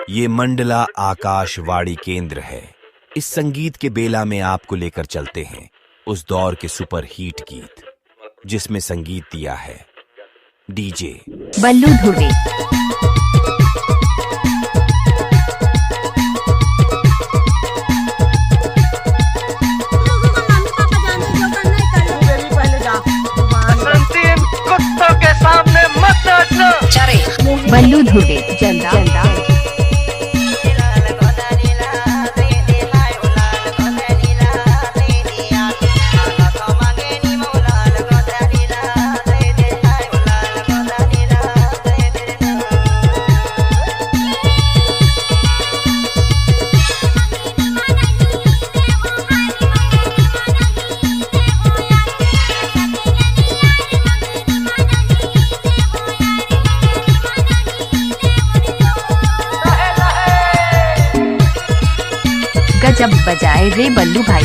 ये मंडला आकाशवाणी केंद्र है। इस संगीत के बेला में आपको लेकर चलते हैं उस दौर के सुपर हिट गीत जिसमें संगीत दिया है डीजे बल्लू धुर्वे। कुत्तों के सामने मत नाचना। बल्लू धुर्वे जल्दा गजब बजाए रे बल्लू भाई।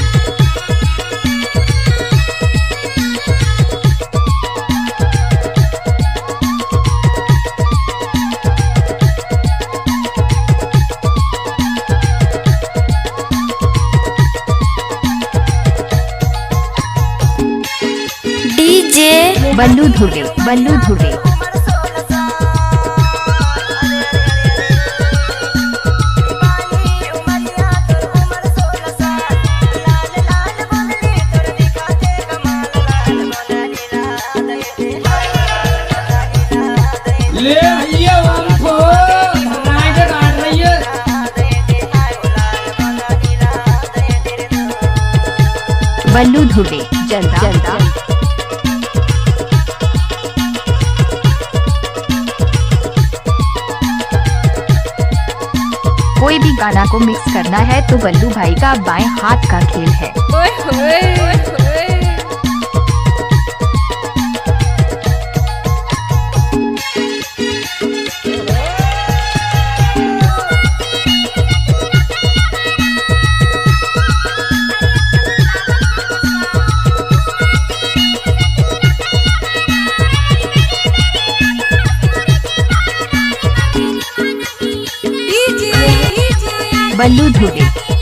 डीजे बल्लू धुर्वे बल्लू धुर्वे। ले भैया हमको राइड काट रही है। बल्लू धुर्वे जल्दा कोई भी गाना को मिक्स करना है तो बल्लू भाई का बाएं हाथ का खेल है। ओए होए बल्लू धुर्वे।